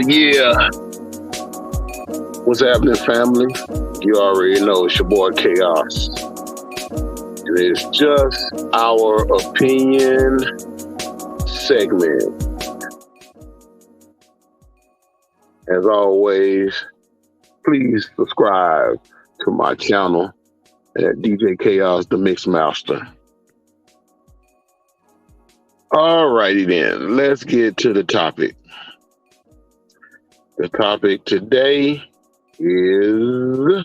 Yeah. What's happening, family? You already know it's your boy Chaos. And it's just our opinion segment. As always, please subscribe to my channel at DJ Chaos, the Mix Master. Alrighty then, let's get to the topic. The topic today is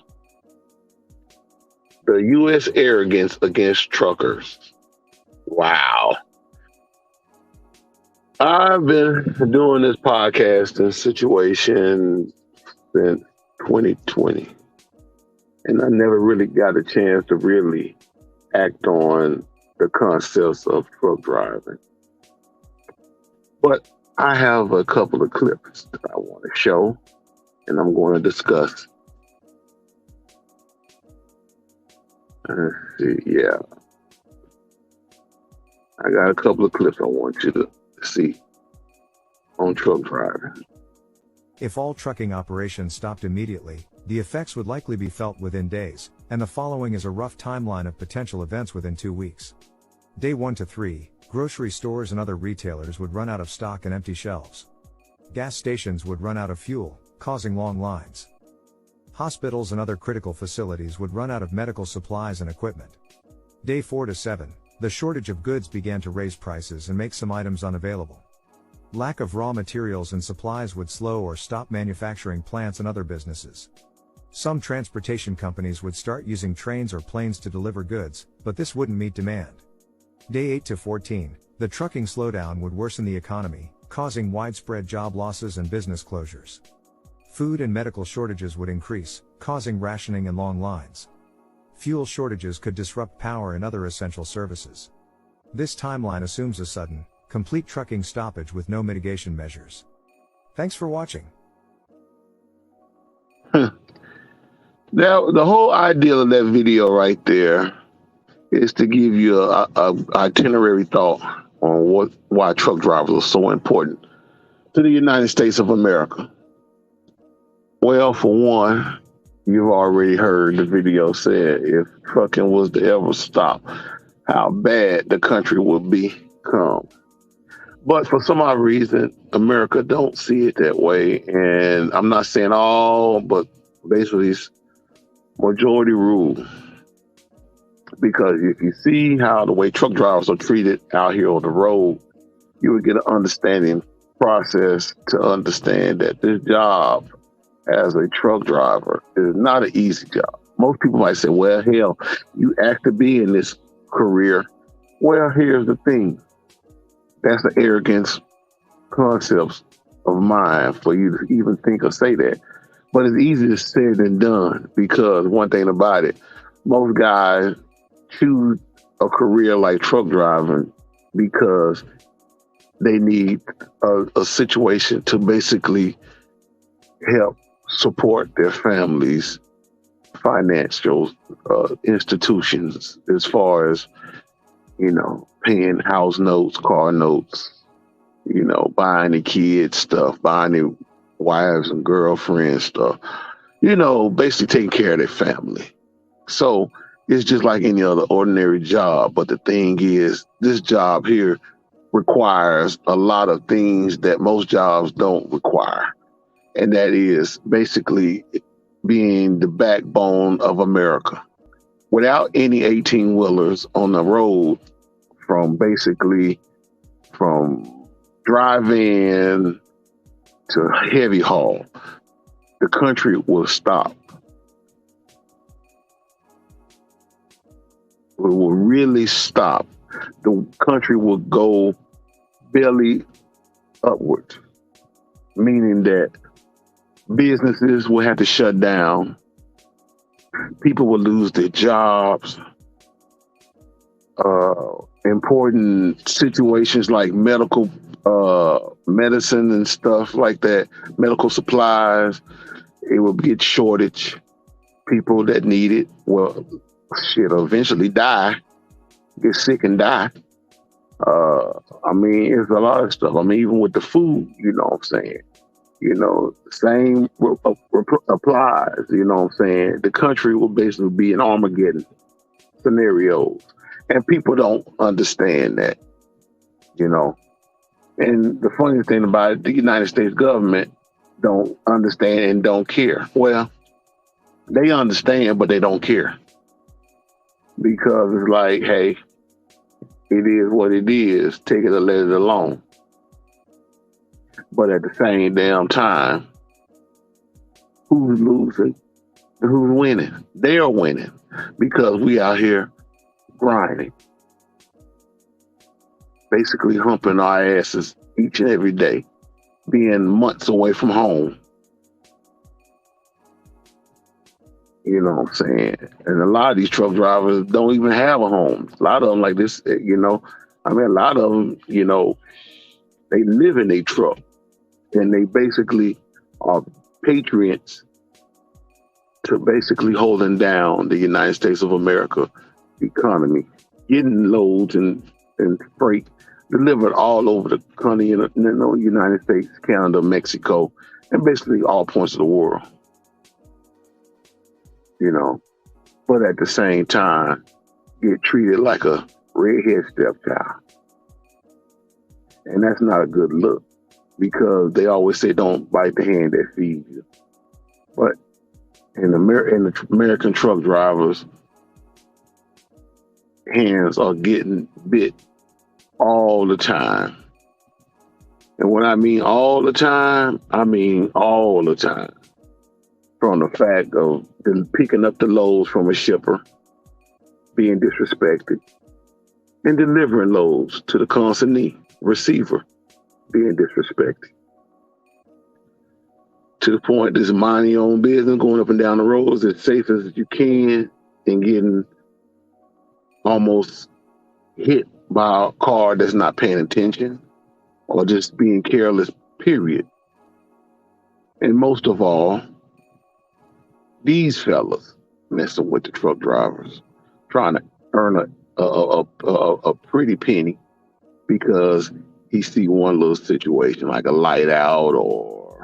the U.S. arrogance against truckers. Wow. I've been doing this podcast and situation since 2020, and I never really got a chance to really act on the concepts of truck driving. But I have a couple of clips that I want to show, and I'm going to discuss. Let's see, yeah. I got a couple of clips I want you to see on truck driving. If all trucking operations stopped immediately, the effects would likely be felt within days, and the following is a rough timeline of potential events within 2 weeks. Day 1 to 3, grocery stores and other retailers would run out of stock and empty shelves. Gas stations would run out of fuel, causing long lines. Hospitals and other critical facilities would run out of medical supplies and equipment. Day 4 to 7, the shortage of goods began to raise prices and make some items unavailable. Lack of raw materials and supplies would slow or stop manufacturing plants and other businesses. Some transportation companies would start using trains or planes to deliver goods, but this wouldn't meet demand. Day 8 to 14, the trucking slowdown would worsen the economy, causing widespread job losses and business closures. Food and medical shortages would increase, causing rationing and long lines. Fuel shortages could disrupt power and other essential services. This timeline assumes a sudden, complete trucking stoppage with no mitigation measures. Thanks for watching. Now, the whole idea of that video right there is to give you a itinerary thought on why truck drivers are so important to the United States of America. Well, for one, you've already heard the video said if trucking was to ever stop, how bad the country would become. But for some odd reason, America don't see it that way. And I'm not saying all, but basically it's majority rule. Because if you see how the way truck drivers are treated out here on the road, you would get an understanding process to understand that this job as a truck driver is not an easy job. Most people might say, well, hell, you asked to be in this career. Well, here's the thing. That's the arrogance concepts of mine for you to even think or say that. But it's easier said than done, because one thing about it, most guys choose a career like truck driving because they need a situation to basically help support their families' financial institutions, as far as, paying house notes, car notes, buying the kids stuff, buying their wives and girlfriends stuff, basically taking care of their family. So it's just like any other ordinary job. But the thing is, this job here requires a lot of things that most jobs don't require. And that is basically being the backbone of America. Without any 18-wheelers on the road, from basically from drive-in to heavy haul, the country will stop. It will really stop. The country will go belly upwards, meaning that businesses will have to shut down. People will lose their jobs. Important situations like medical medicine and stuff like that, medical supplies, it will get shortage. People that need it will eventually die, get sick and die. I mean, it's a lot of stuff. I mean, even with the food, you know what I'm saying? You know, same applies, you know what I'm saying? The country will basically be an Armageddon scenarios. And people don't understand that, you know. And the funny thing about it, the United States government don't understand and don't care. Well, they understand, but they don't care. Because it's like, hey, it is what it is. Take it or let it alone. But at the same damn time, who's losing? Who's winning? They are winning because we out here grinding, basically humping our asses each and every day, being months away from home. You know what I'm saying? And a lot of these truck drivers don't even have a home. A lot of them like this, you know, I mean, a lot of them, you know, they live in a truck and they basically are patriots to basically holding down the United States of America economy, getting loads and freight delivered all over the country, you know, United States, Canada, Mexico, and basically all points of the world. You know, but at the same time, get treated like a redhead stepchild. And that's not a good look because they always say don't bite the hand that feeds you. But in the American truck drivers, hands are getting bit all the time. And when I mean all the time, I mean all the time. From the fact of picking up the loads from a shipper, being disrespected, and delivering loads to the consignee, receiver, being disrespected. To the point, this mind your own business, going up and down the roads as safe as you can, and getting almost hit by a car that's not paying attention or just being careless, period. And most of all, these fellas messing with the truck drivers, trying to earn a pretty penny because he see one little situation like a light out or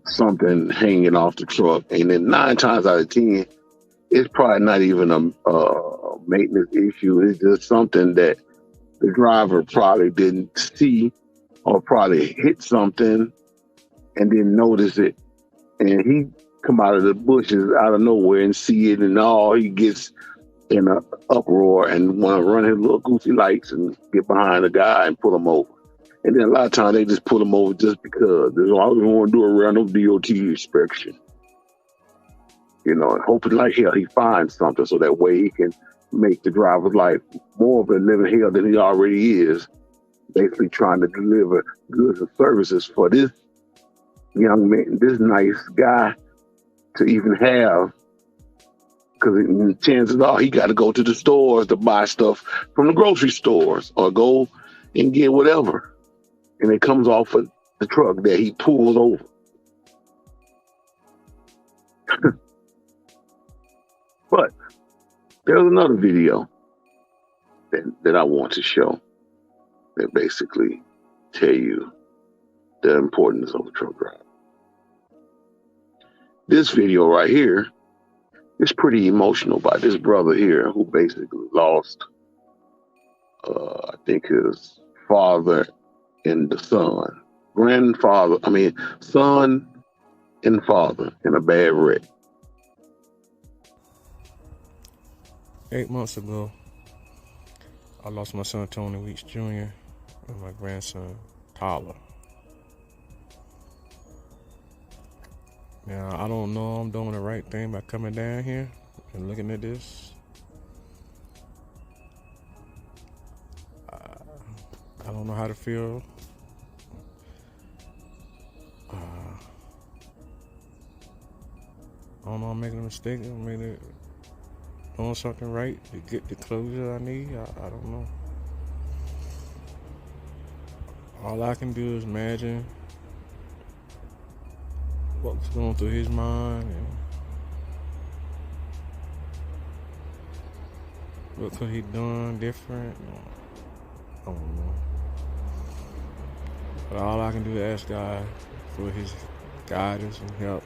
something hanging off the truck, and then 9 times out of 10, it's probably not even a maintenance issue. It's just something that the driver probably didn't see or probably hit something and didn't notice it, and he come out of the bushes out of nowhere and see it, and all he gets in an uproar and want to run his little goofy lights and get behind the guy and pull him over. And then a lot of times they just pull him over just because they always want to do a random DOT inspection. You know, and hoping like hell he finds something so that way he can make the driver's life more of a living hell than he already is. Basically trying to deliver goods and services for this young man, this nice guy to even have, because chances are he got to go to the stores to buy stuff from the grocery stores or go and get whatever. And it comes off of the truck that he pulls over. But there's another video that I want to show that basically tell you the importance of a truck driver. This video right here is pretty emotional by this brother here who basically lost, I think his father and the son, son and father in a bad wreck. 8 months ago, I lost my son Tony Weeks Jr. and my grandson, Tyler. Now, I don't know I'm doing the right thing by coming down here and looking at this. I don't know how to feel. I don't know I'm making a mistake. I'm doing something right to get the closure I need. I don't know. All I can do is imagine what's going through his mind and what could he done different. I don't know. But all I can do is ask God for his guidance and help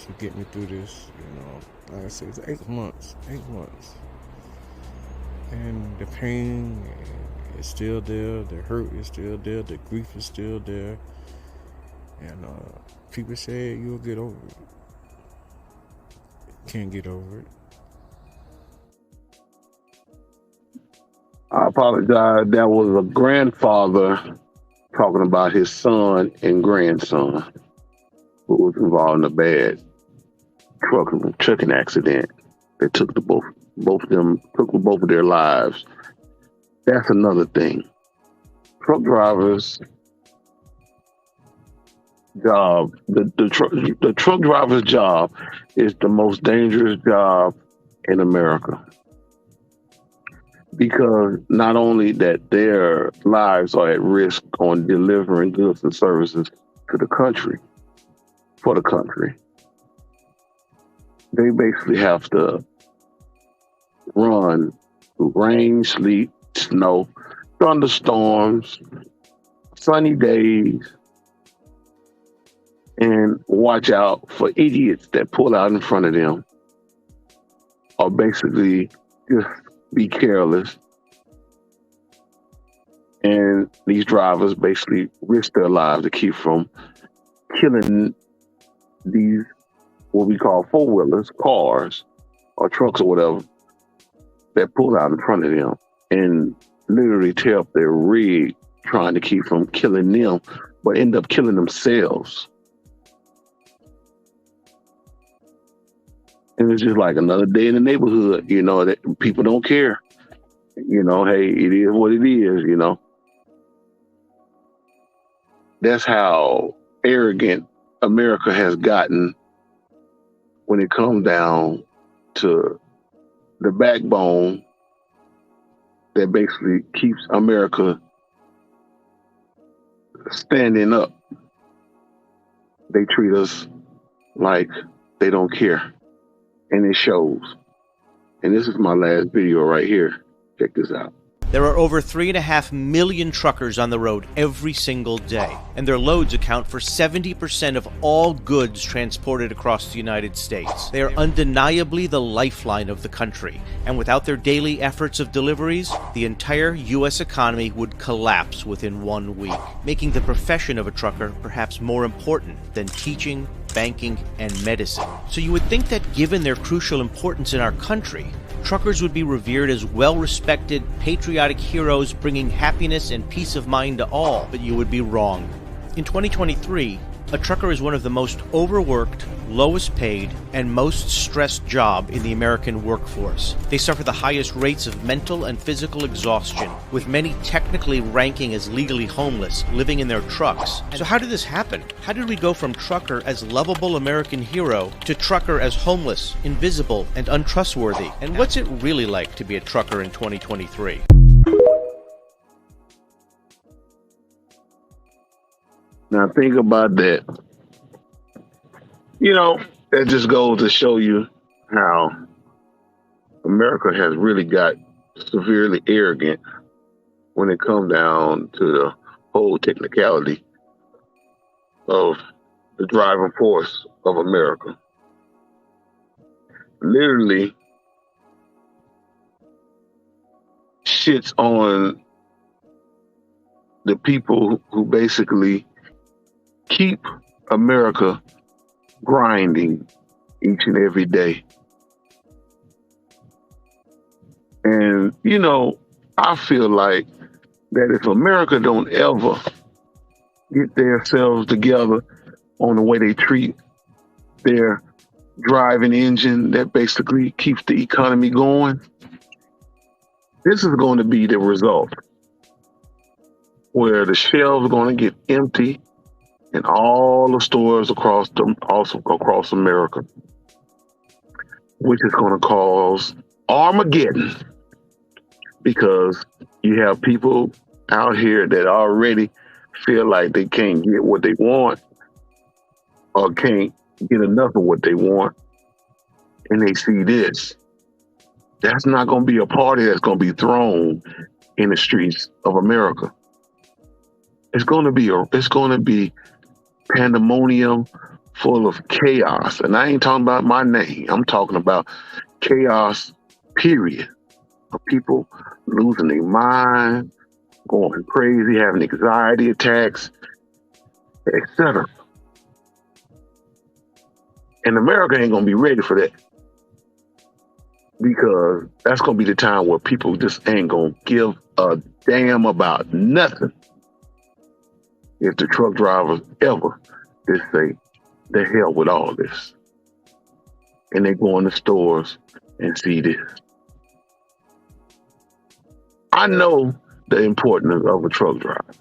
to get me through this. You know, like I said, it's 8 months. 8 months. And the pain is still there. The hurt is still there. The grief is still there. And people say you'll get over it. Can't get over it. I apologize. That was a grandfather talking about his son and grandson who was involved in a bad trucking accident that took both of them took both of their lives. That's another thing. Truck drivers' job, the truck driver's job is the most dangerous job in America. Because not only that their lives are at risk on delivering goods and services to the country, for the country, they basically have to run through rain, sleet, snow, thunderstorms, sunny days, and watch out for idiots that pull out in front of them or basically just be careless. And these drivers basically risk their lives to keep from killing these, what we call four-wheelers, cars or trucks or whatever, that pull out in front of them and literally tear up their rig trying to keep from killing them, but end up killing themselves. And it's just like another day in the neighborhood, you know, that people don't care. You know, hey, it is what it is, you know. That's how arrogant America has gotten when it comes down to the backbone that basically keeps America standing up. They treat us like they don't care. And it shows. And this is my last video right here. Check this out. There are over 3.5 million truckers on the road every single day, and their loads account for 70% of all goods transported across the United States. They are undeniably the lifeline of the country, and without their daily efforts of deliveries, the entire U.S. economy would collapse within 1 week, making the profession of a trucker perhaps more important than teaching, banking, and medicine. So you would think that given their crucial importance in our country, truckers would be revered as well-respected, patriotic heroes bringing happiness and peace of mind to all, but you would be wrong. In 2023, a trucker is one of the most overworked, lowest paid, and most stressed job in the American workforce. They suffer the highest rates of mental and physical exhaustion, with many technically ranking as legally homeless, living in their trucks. So how did this happen? How did we go from trucker as lovable American hero to trucker as homeless, invisible, and untrustworthy? And what's it really like to be a trucker in 2023? Now think about that. You know, that just goes to show you how America has really got severely arrogant when it comes down to the whole technicality of the driving force of America. Literally shits on the people who basically keep America grinding each and every day. And, you know, I feel like that if America don't ever get themselves together on the way they treat their driving engine that basically keeps the economy going, this is going to be the result, where the shelves are going to get empty in all the stores across America, which is going to cause Armageddon, because you have people out here that already feel like they can't get what they want or can't get enough of what they want, and they see this. That's not going to be a party that's going to be thrown in the streets of America. It's going to be pandemonium full of chaos. And I ain't talking about my name. I'm talking about chaos, period. Of people losing their mind, going crazy, having anxiety attacks, etc. And America ain't going to be ready for that, because that's going to be the time where people just ain't going to give a damn about nothing if the truck drivers ever just say, the hell with all this. And they go in the stores and see this. I know the importance of a truck driver,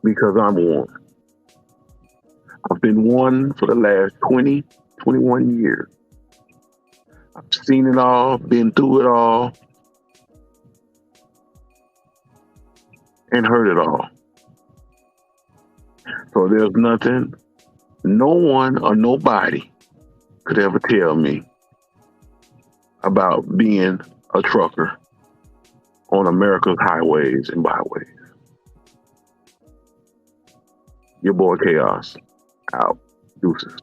because I'm one. I've been one for the last 20, 21 years. I've seen it all, been through it all, and heard it all. So there's nothing, no one or nobody could ever tell me about being a trucker on America's highways and byways. Your boy Chaos, out. Deuces.